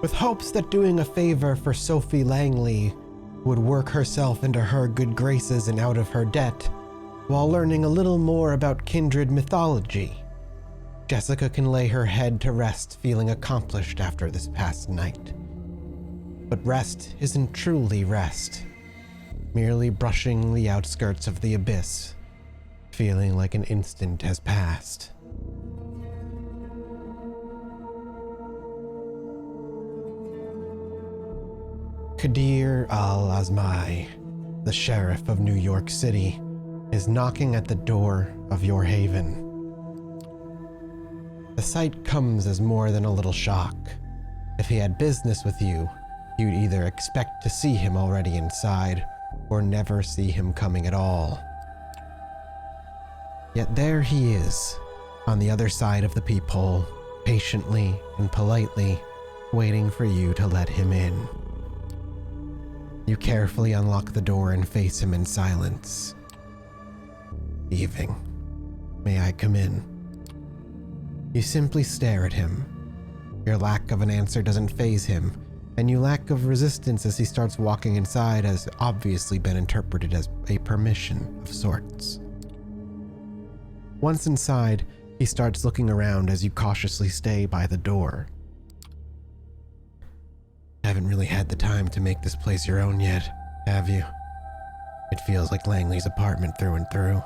with hopes that doing a favor for Sophie Langley would work herself into her good graces and out of her debt, while learning a little more about kindred mythology. Jessica can lay her head to rest feeling accomplished after this past night. But rest isn't truly rest, merely brushing the outskirts of the abyss, feeling like an instant has passed. Kadir Al-Azmai, the sheriff of New York City, is knocking at the door of your haven. The sight comes as more than a little shock. If he had business with you, you'd either expect to see him already inside, or never see him coming at all. Yet there he is, on the other side of the peephole, patiently and politely, waiting for you to let him in. You carefully unlock the door and face him in silence. Evening. May I come in? You simply stare at him. Your lack of an answer doesn't faze him, and your lack of resistance as he starts walking inside has obviously been interpreted as a permission of sorts. Once inside, he starts looking around as you cautiously stay by the door. Haven't really had the time to make this place your own yet, have you? It feels like Langley's apartment through and through.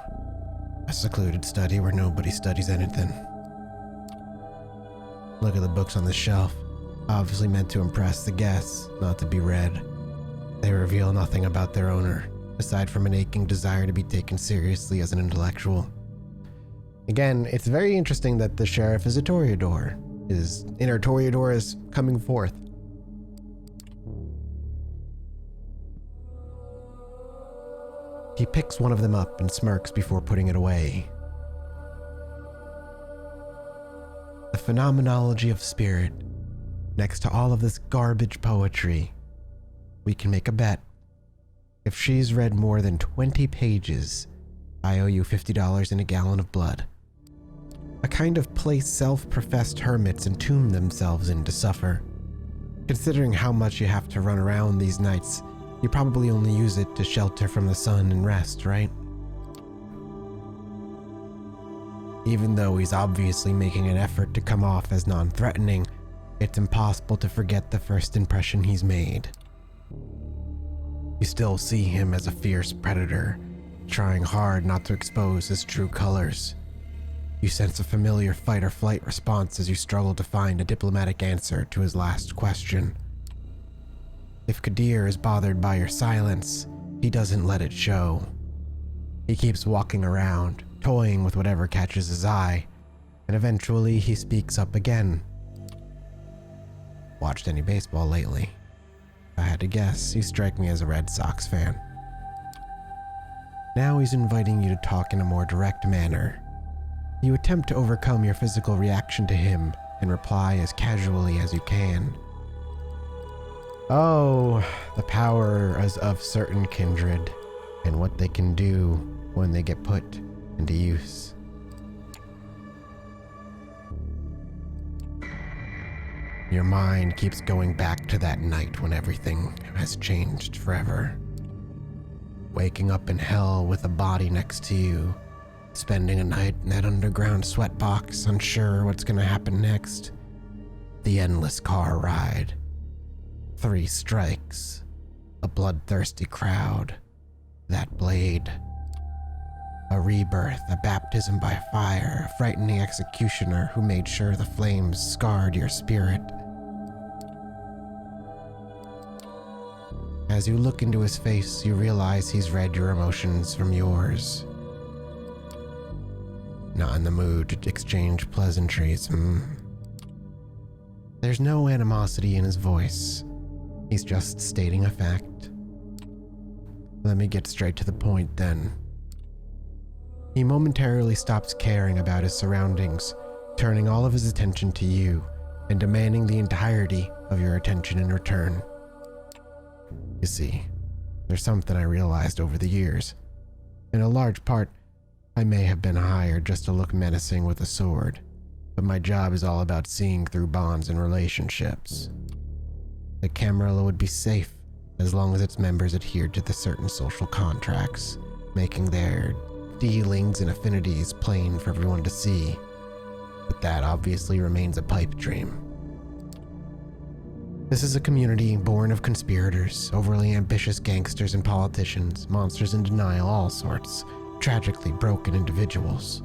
A secluded study where nobody studies anything. Look at the books on the shelf, obviously meant to impress the guests, not to be read. They reveal nothing about their owner, aside from an aching desire to be taken seriously as an intellectual. Again, it's very interesting that the sheriff is a toreador. His inner toreador is coming forth. He picks one of them up and smirks before putting it away. The phenomenology of spirit, next to all of this garbage poetry. We can make a bet. If she's read more than 20 pages, I owe you $50 and a gallon of blood. A kind of place self-professed hermits entomb themselves in to suffer. Considering how much you have to run around these nights, you probably only use it to shelter from the sun and rest, right? Even though he's obviously making an effort to come off as non-threatening, it's impossible to forget the first impression he's made. You still see him as a fierce predator, trying hard not to expose his true colors. You sense a familiar fight-or-flight response as you struggle to find a diplomatic answer to his last question. If Kadir is bothered by your silence, he doesn't let it show. He keeps walking around, toying with whatever catches his eye, and eventually he speaks up again. Watched any baseball lately? If I had to guess, you strike me as a Red Sox fan. Now he's inviting you to talk in a more direct manner. You attempt to overcome your physical reaction to him and reply as casually as you can. Oh, the powers of certain kindred, and what they can do when they get put into use. Your mind keeps going back to that night when everything has changed forever. Waking up in hell with a body next to you, spending a night in that underground sweatbox, unsure what's gonna happen next. The endless car ride. 3 strikes. A bloodthirsty crowd. That blade. A rebirth, a baptism by fire, a frightening executioner who made sure the flames scarred your spirit. As you look into his face, you realize he's read your emotions from yours. Not in the mood to exchange pleasantries, There's no animosity in his voice. He's just stating a fact. Let me get straight to the point then. He momentarily stops caring about his surroundings, turning all of his attention to you and demanding the entirety of your attention in return. You see, there's something I realized over the years. In a large part, I may have been hired just to look menacing with a sword, but my job is all about seeing through bonds and relationships. that Camarilla would be safe as long as its members adhered to the certain social contracts, making their dealings and affinities plain for everyone to see. But that obviously remains a pipe dream. This is a community born of conspirators, overly ambitious gangsters and politicians, monsters in denial, all sorts, tragically broken individuals.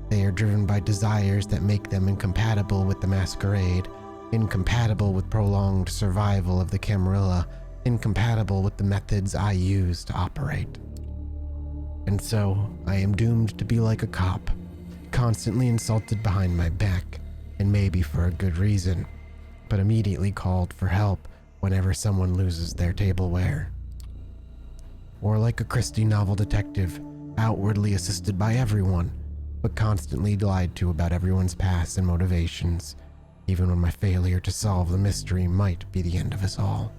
They are driven by desires that make them incompatible with the Masquerade, incompatible with prolonged survival of the Camarilla, incompatible with the methods I use to operate. And so, I am doomed to be like a cop, constantly insulted behind my back, and maybe for a good reason, but immediately called for help whenever someone loses their tableware. Or like a Christie novel detective, outwardly assisted by everyone, but constantly lied to about everyone's past and motivations, even when my failure to solve the mystery might be the end of us all.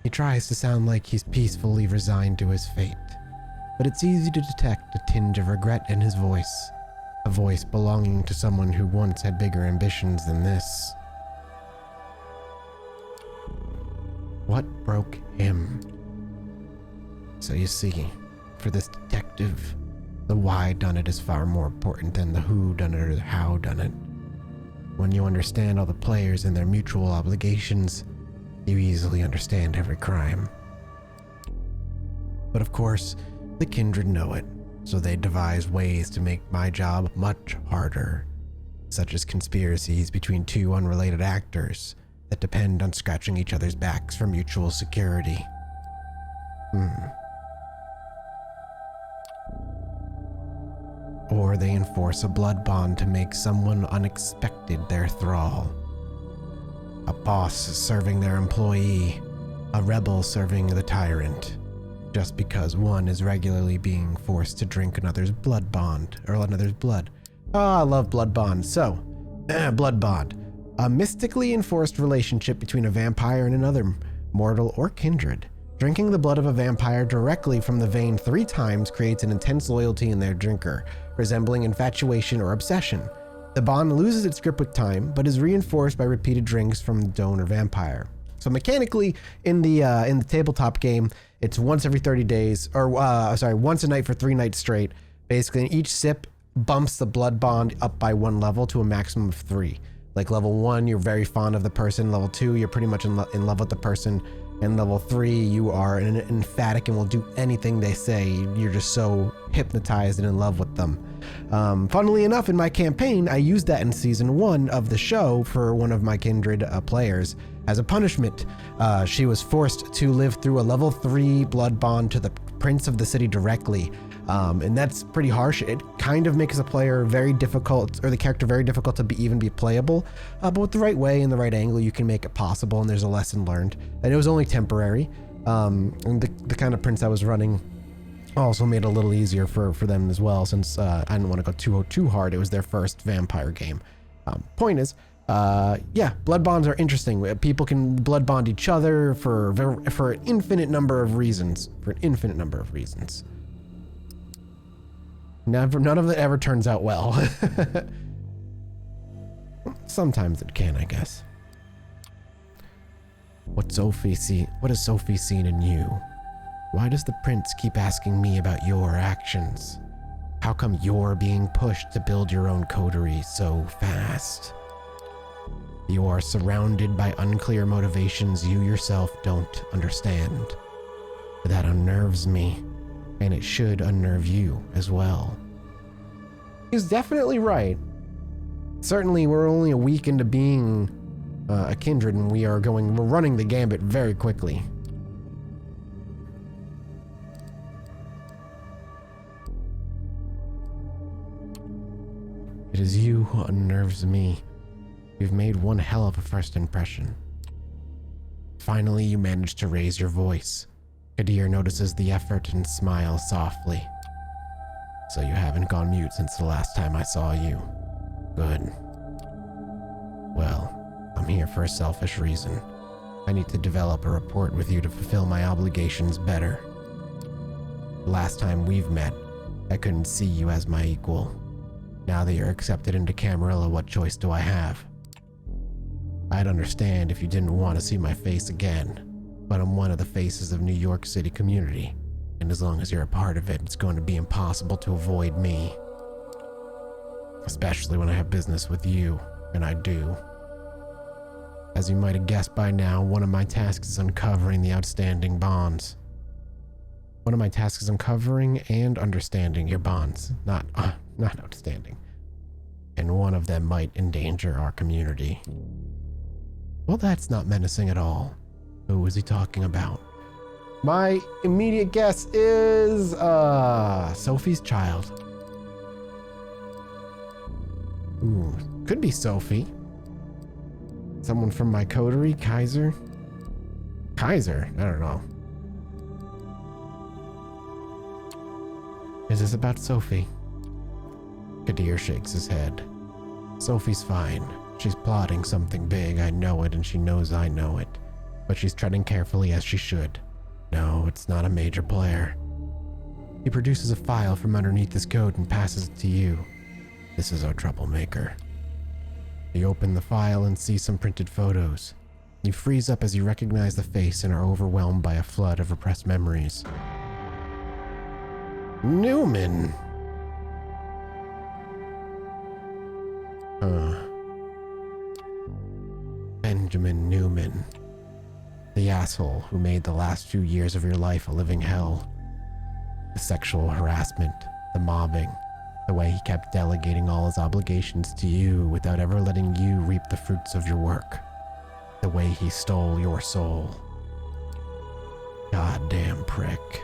He tries to sound like he's peacefully resigned to his fate, but it's easy to detect a tinge of regret in his voice, a voice belonging to someone who once had bigger ambitions than this. What broke him? So you see, for this detective, the why done it is far more important than the who done it or the how done it. When you understand all the players and their mutual obligations, you easily understand every crime. But of course, the kindred know it, so they devise ways to make my job much harder, such as conspiracies between two unrelated actors that depend on scratching each other's backs for mutual security. Or they enforce a blood bond to make someone unexpected their thrall. A boss serving their employee, a rebel serving the tyrant, just because one is regularly being forced to drink another's blood bond, or another's blood. I love blood bond. So, blood bond. A mystically enforced relationship between a vampire and another mortal or kindred. Drinking the blood of a vampire directly from the vein 3 times creates an intense loyalty in their drinker, resembling infatuation or obsession. The bond loses its grip with time, but is reinforced by repeated drinks from the donor vampire. So mechanically, in the tabletop game, it's once every 30 days, or once a night for 3 nights straight. Basically, each sip bumps the blood bond up by 1 level to a maximum of 3. Like level 1, you're very fond of the person. Level 2, you're pretty much in love with the person. And level 3, you are an emphatic and will do anything they say. You're just so hypnotized and in love with them. Funnily enough, in my campaign, I used that in season 1 of the show for one of my kindred players as a punishment. She was forced to live through a level 3 blood bond to the prince of the city directly. And that's pretty harsh. It kind of makes the player very difficult, or the character very difficult to even be playable. But with the right way and the right angle, you can make it possible, and there's a lesson learned. And it was only temporary. And the kind of prince I was running also made it a little easier for them as well, since I didn't want to go too hard. It was their first vampire game. Point is, yeah, blood bonds are interesting. People can blood bond each other for an infinite number of reasons. None of it ever turns out well. Sometimes it can, I guess. What has Sophie seen in you? Why does the prince keep asking me about your actions? How come you're being pushed to build your own coterie so fast? You are surrounded by unclear motivations you yourself don't understand. That unnerves me, and it should unnerve you as well. He's definitely right. Certainly, we're only a week into being a kindred, and we're running the gambit very quickly. It is you who unnerves me. You've made one hell of a first impression. Finally, you managed to raise your voice. Kadir notices the effort and smiles softly. So you haven't gone mute since the last time I saw you. Good. Well, I'm here for a selfish reason. I need to develop a report with you to fulfill my obligations better. The last time we've met, I couldn't see you as my equal. Now that you're accepted into Camarilla, what choice do I have? I'd understand if you didn't want to see my face again, but I'm one of the faces of New York City community, and as long as you're a part of it, it's going to be impossible to avoid me. Especially when I have business with you, and I do. As you might have guessed by now, one of my tasks is uncovering the outstanding bonds. One of my tasks is uncovering and understanding your bonds, not outstanding. And one of them might endanger our community. Well, that's not menacing at all. Who is he talking about? My immediate guess is, Sophie's child. Ooh, could be Sophie. Someone from my coterie, Kaiser? Kaiser? I don't know. Is this about Sophie? Kadir shakes his head. Sophie's fine. She's plotting something big, I know it, and she knows I know it. But she's treading carefully as she should. No, it's not a major player. He produces a file from underneath his coat and passes it to you. This is our troublemaker. You open the file and see some printed photos. You freeze up as you recognize the face and are overwhelmed by a flood of repressed memories. Newman! Benjamin Newman. The asshole who made the last few years of your life a living hell. The sexual harassment, the mobbing, the way he kept delegating all his obligations to you without ever letting you reap the fruits of your work. The way he stole your soul. Goddamn prick.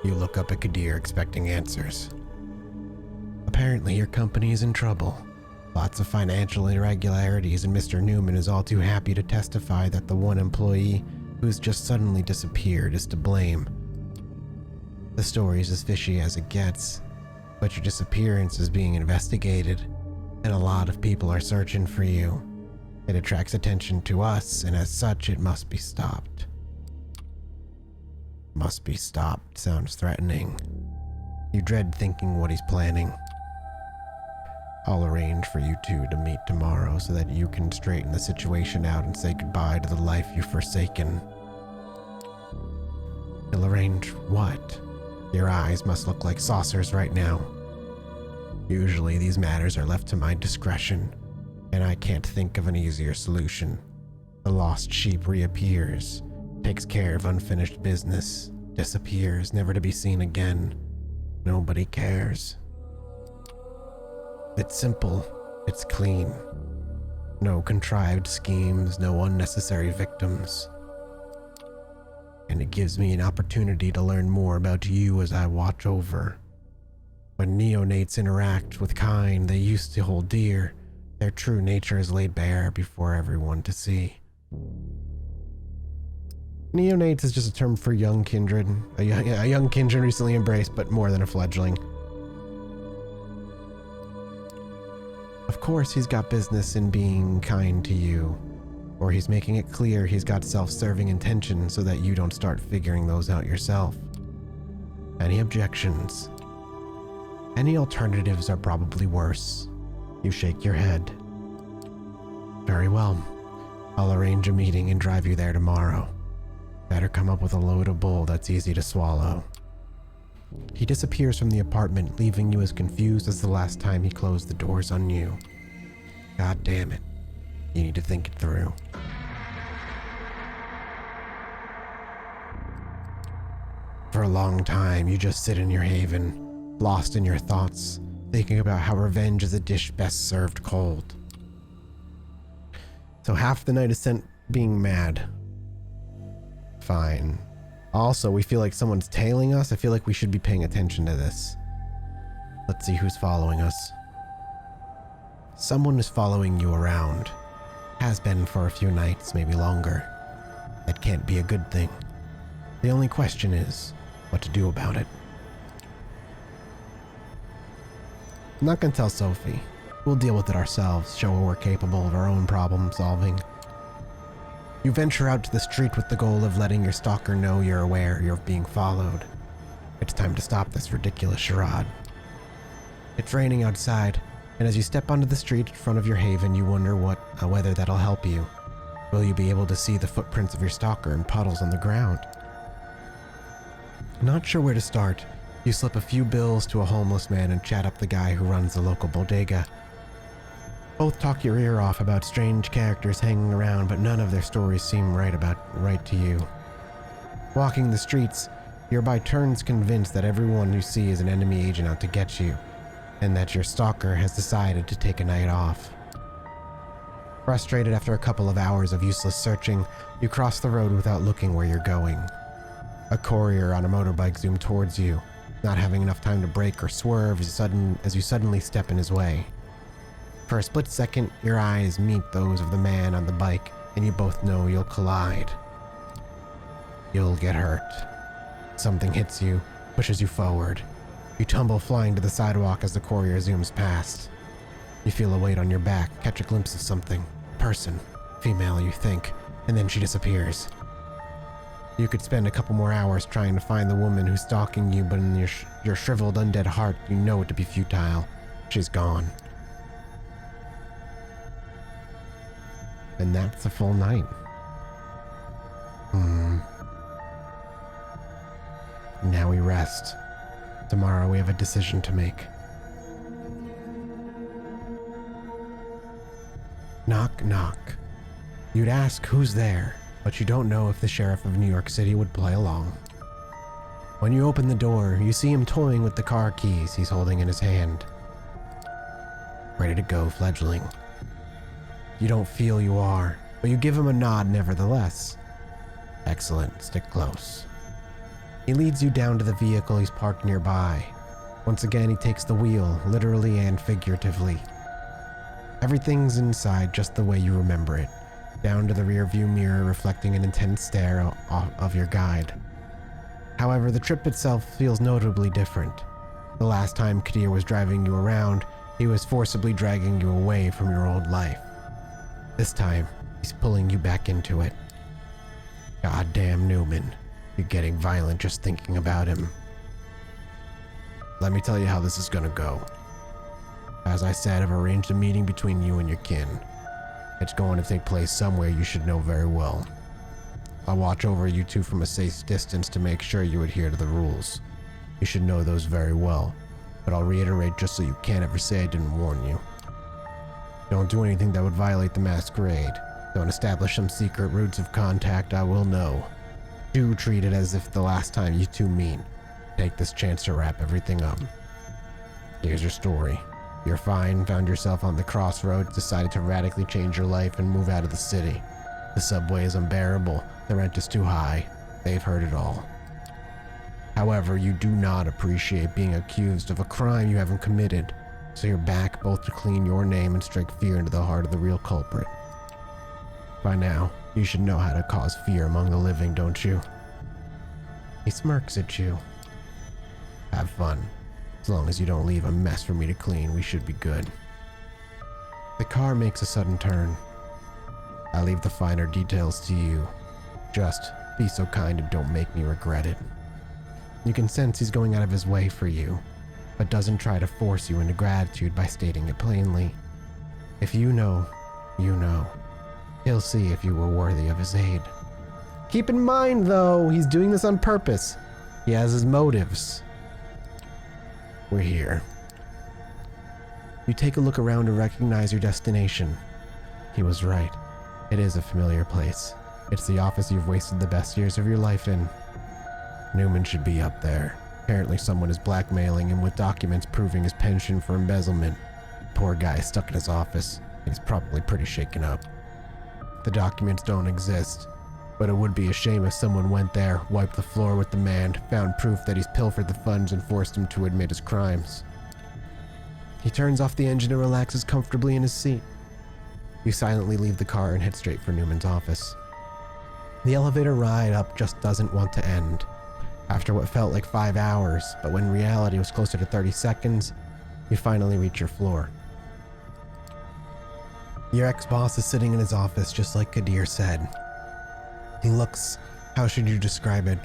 You look up at Kadir expecting answers. Apparently your company is in trouble. Lots of financial irregularities, and Mr. Newman is all too happy to testify that the one employee who's just suddenly disappeared is to blame. The story's as fishy as it gets, but your disappearance is being investigated, and a lot of people are searching for you. It attracts attention to us, and as such, it must be stopped. Must be stopped sounds threatening. You dread thinking what he's planning. I'll arrange for you two to meet tomorrow so that you can straighten the situation out and say goodbye to the life you've forsaken. He'll arrange what? Your eyes must look like saucers right now. Usually these matters are left to my discretion, and I can't think of an easier solution. The lost sheep reappears, takes care of unfinished business, disappears, never to be seen again. Nobody cares. It's simple. It's clean. No contrived schemes, no unnecessary victims. And it gives me an opportunity to learn more about you as I watch over. When neonates interact with kind they used to hold dear, their true nature is laid bare before everyone to see. Neonates is just a term for young kindred. A young kindred recently embraced, but more than a fledgling. Of course he's got business in being kind to you, or he's making it clear he's got self-serving intentions so that you don't start figuring those out yourself. Any objections? Any alternatives are probably worse. You shake your head. Very well. I'll arrange a meeting and drive you there tomorrow. Better come up with a load of bull that's easy to swallow. He disappears from the apartment, leaving you as confused as the last time he closed the doors on you. God damn it. You need to think it through. For a long time, you just sit in your haven, lost in your thoughts, thinking about how revenge is a dish best served cold. So half the night is spent being mad. Fine. Also, we feel like someone's tailing us. I feel like we should be paying attention to this. Let's see who's following us. Someone is following you around. Has been for a few nights, maybe longer. That can't be a good thing. The only question is, what to do about it. I'm not gonna tell Sophie. We'll deal with it ourselves, show her we're capable of our own problem solving. You venture out to the street with the goal of letting your stalker know you're aware you're being followed. It's time to stop this ridiculous charade. It's raining outside. and as you step onto the street in front of your haven, you wonder whether that'll help you. Will you be able to see the footprints of your stalker in puddles on the ground? Not sure where to start, you slip a few bills to a homeless man and chat up the guy who runs the local bodega. Both talk your ear off about strange characters hanging around, but none of their stories seem right to you. Walking the streets, you're by turns convinced that everyone you see is an enemy agent out to get you, and that your stalker has decided to take a night off. Frustrated after a couple of hours of useless searching, you cross the road without looking where you're going. A courier on a motorbike zoomed towards you, not having enough time to brake or swerve as you suddenly step in his way. For a split second, your eyes meet those of the man on the bike, and you both know you'll collide. You'll get hurt. Something hits you, pushes you forward. You tumble flying to the sidewalk as the courier zooms past. You feel a weight on your back, catch a glimpse of something. Person. Female, you think, and then she disappears. You could spend a couple more hours trying to find the woman who's stalking you, but in your shriveled undead heart, you know it to be futile. She's gone. And that's a full night. Now we rest. Tomorrow we have a decision to make. Knock, knock. You'd ask who's there, but you don't know if the sheriff of New York City would play along. When you open the door, you see him toying with the car keys he's holding in his hand. Ready to go, fledgling. You don't feel you are, but you give him a nod nevertheless. Excellent, stick close. He leads you down to the vehicle he's parked nearby. Once again, he takes the wheel, literally and figuratively. Everything's inside just the way you remember it, down to the rear-view mirror reflecting an intense stare of your guide. However, the trip itself feels notably different. The last time Kadir was driving you around, he was forcibly dragging you away from your old life. This time, he's pulling you back into it. Goddamn Newman. You're getting violent just thinking about him. Let me tell you how this is gonna go. As I said, I've arranged a meeting between you and your kin. It's going to take place somewhere you should know very well. I'll watch over you two from a safe distance to make sure you adhere to the rules. You should know those very well, but I'll reiterate just so you can't ever say I didn't warn you. Don't do anything that would violate the Masquerade. Don't establish some secret routes of contact I will know. Do treat it as if the last time you two meet. Take this chance to wrap everything up. Here's your story. You're fine, found yourself on the crossroads, decided to radically change your life and move out of the city. The subway is unbearable, the rent is too high. They've heard it all. However, you do not appreciate being accused of a crime you haven't committed, so you're back both to clean your name and strike fear into the heart of the real culprit. By now, you should know how to cause fear among the living, don't you? He smirks at you. Have fun. As long as you don't leave a mess for me to clean, we should be good. The car makes a sudden turn. I leave the finer details to you. Just be so kind and don't make me regret it. You can sense he's going out of his way for you, but doesn't try to force you into gratitude by stating it plainly. If you know, you know. He'll see if you were worthy of his aid. Keep in mind, though, he's doing this on purpose. He has his motives. We're here. You take a look around to recognize your destination. He was right. It is a familiar place. It's the office you've wasted the best years of your life in. Newman should be up there. Apparently someone is blackmailing him with documents proving his penchant for embezzlement. Poor guy is stuck in his office. He's probably pretty shaken up. The documents don't exist, but it would be a shame if someone went there, wiped the floor with the man, found proof that he's pilfered the funds and forced him to admit his crimes. He turns off the engine and relaxes comfortably in his seat. You silently leave the car and head straight for Newman's office. The elevator ride up just doesn't want to end. After what felt like 5 hours, but when reality was closer to 30 seconds, you finally reach your floor. Your ex-boss is sitting in his office just like Kadir said. He looks, how should you describe it,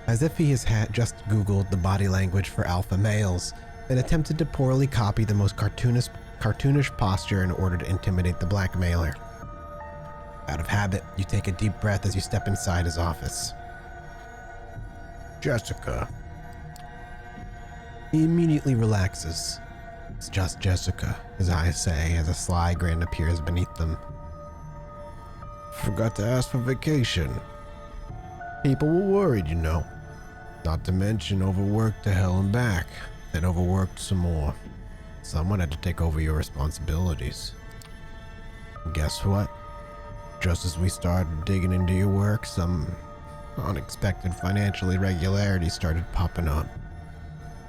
as if he has just Googled the body language for alpha males and attempted to poorly copy the most cartoonish cartoonish posture in order to intimidate the blackmailer. Out of habit, you take a deep breath as you step inside his office. Jessica. He immediately relaxes. It's just Jessica, his eyes say as a sly grin appears beneath them. Forgot to ask for vacation. People were worried, you know. Not to mention overworked to hell and back, then overworked some more. Someone had to take over your responsibilities. And guess what? Just as we started digging into your work, some unexpected financial irregularities started popping up.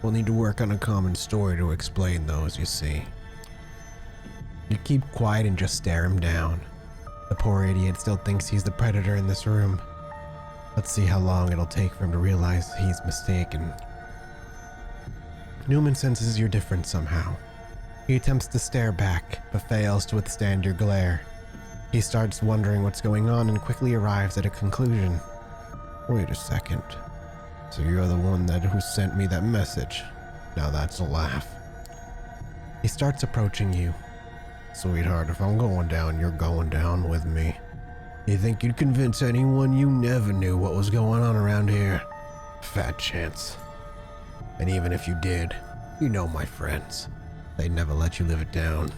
We'll need to work on a common story to explain those, you see. You keep quiet and just stare him down. The poor idiot still thinks he's the predator in this room. Let's see how long it'll take for him to realize he's mistaken. Newman senses you're different somehow. He attempts to stare back, but fails to withstand your glare. He starts wondering what's going on and quickly arrives at a conclusion. Wait a second. So you're the one who sent me that message. Now that's a laugh. He starts approaching you. Sweetheart, if I'm going down, you're going down with me. You think you'd convince anyone you never knew what was going on around here? Fat chance. And even if you did, you know my friends. They'd never let you live it down.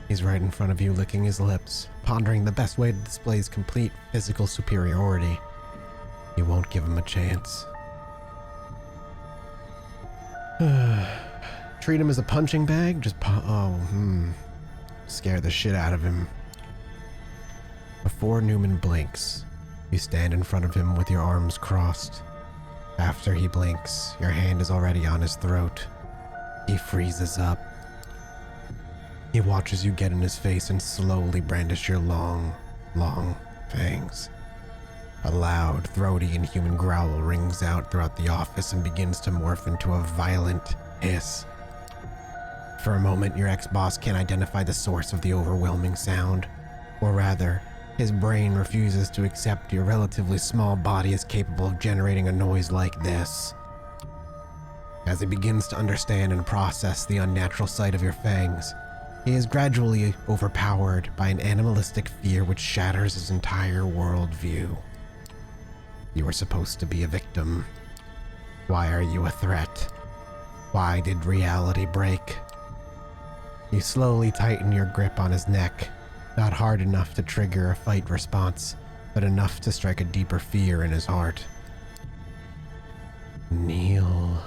He's right in front of you, licking his lips, pondering the best way to display his complete physical superiority. You won't give him a chance. Treat him as a punching bag? Scare the shit out of him. Before Newman blinks, you stand in front of him with your arms crossed. After he blinks, your hand is already on his throat. He freezes up. He watches you get in his face and slowly brandish your long, long fangs. A loud, throaty, inhuman growl rings out throughout the office and begins to morph into a violent hiss. For a moment, your ex-boss can't identify the source of the overwhelming sound, or rather, his brain refuses to accept your relatively small body is capable of generating a noise like this. As he begins to understand and process the unnatural sight of your fangs, he is gradually overpowered by an animalistic fear which shatters his entire worldview. You were supposed to be a victim. Why are you a threat? Why did reality break? You slowly tighten your grip on his neck, not hard enough to trigger a fight response, but enough to strike a deeper fear in his heart. Kneel.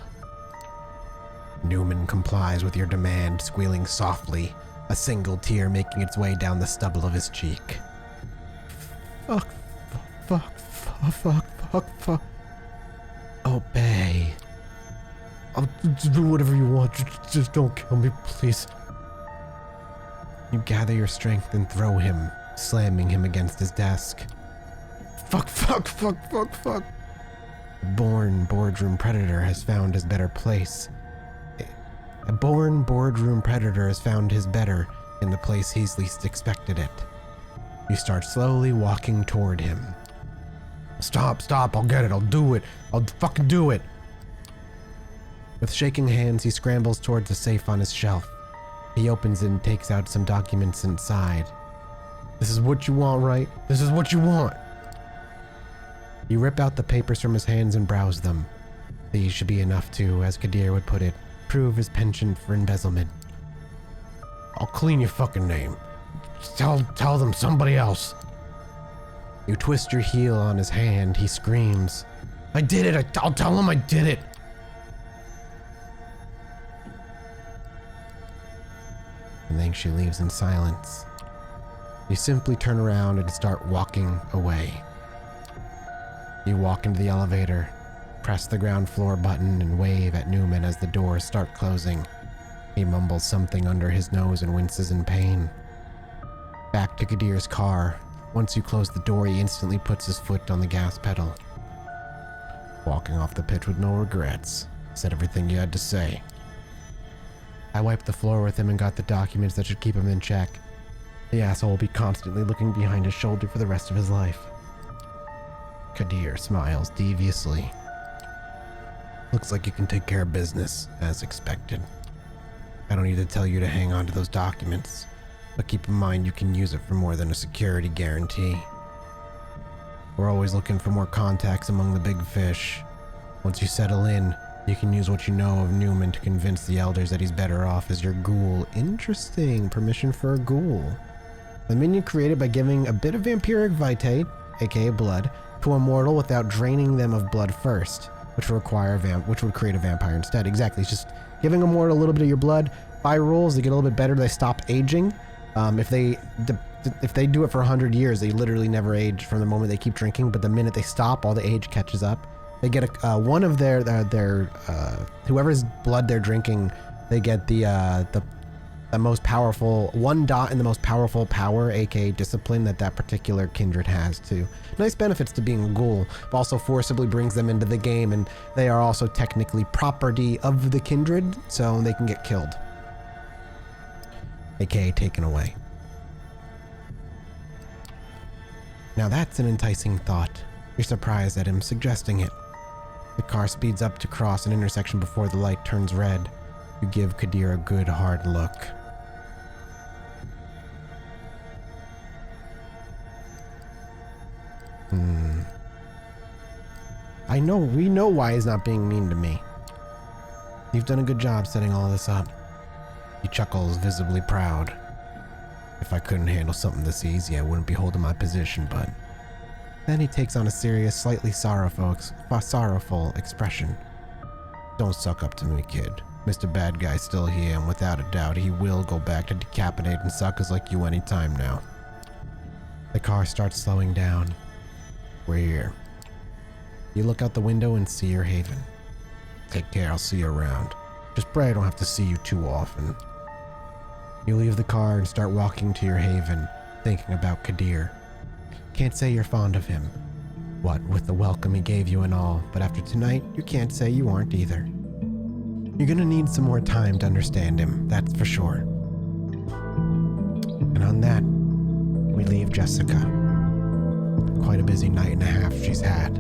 Newman complies with your demand, squealing softly, a single tear making its way down the stubble of his cheek. Fuck. Obey. I'll do whatever you want, just don't kill me, please. You gather your strength and throw him, slamming him against his desk. Fuck. A born boardroom predator has found his better place. A born boardroom predator has found his better in the place he's least expected it. You start slowly walking toward him. Stop, I'll get it, I'll do it. I'll fucking do it. With shaking hands, he scrambles towards a safe on his shelf. He opens it and takes out some documents inside. This is what you want, right? This is what you want. You rip out the papers from his hands and browse them. These should be enough to, as Kadir would put it, prove his penchant for embezzlement. I'll clean your fucking name. Tell them somebody else. You twist your heel on his hand. He screams. I did it. I'll tell him I did it. And then she leaves in silence. You simply turn around and start walking away. You walk into the elevator, press the ground floor button, and wave at Newman as the doors start closing. He mumbles something under his nose and winces in pain. Back to Kadir's car. Once you close the door, he instantly puts his foot on the gas pedal. Walking off the pitch with no regrets. Said everything you had to say. I wiped the floor with him and got the documents that should keep him in check. The asshole will be constantly looking behind his shoulder for the rest of his life. Kadir smiles deviously. Looks like you can take care of business, as expected. I don't need to tell you to hang on to those documents, but keep in mind you can use it for more than a security guarantee. We're always looking for more contacts among the big fish. Once you settle in, you can use what you know of Newman to convince the elders that he's better off as your ghoul. Interesting. Permission for a ghoul. The minion created by giving a bit of vampiric vitae, aka blood, to a mortal without draining them of blood first, which would create a vampire instead. Exactly. It's just giving a mortal a little bit of your blood. By rules, they get a little bit better. They stop aging. If they do it for 100 years, they literally never age from the moment they keep drinking. But the minute they stop, all the age catches up. They get one of their whoever's blood they're drinking, they get the most powerful one dot in the most powerful power, aka discipline that particular kindred has too. Nice benefits to being a ghoul, but also forcibly brings them into the game, and they are also technically property of the kindred, so they can get killed, aka taken away. Now that's an enticing thought. You're surprised at him suggesting it. The car speeds up to cross an intersection before the light turns red. You give Kadir a good hard look. We know why he's not being mean to me. You've done a good job setting all this up. He chuckles, visibly proud. If I couldn't handle something this easy, I wouldn't be holding my position, but... Then he takes on a serious, slightly sorrowful expression. Don't suck up to me, kid. Mr. Bad Guy's still here, and without a doubt, he will go back to decapitating suckers like you anytime now. The car starts slowing down. We're here. You look out the window and see your haven. Take care, I'll see you around. Just pray I don't have to see you too often. You leave the car and start walking to your haven, thinking about Kadir. Can't say you're fond of him. What with the welcome he gave you and all, but after tonight, you can't say you aren't either. You're gonna need some more time to understand him, that's for sure. And on that, we leave Jessica. Quite a busy night and a half she's had.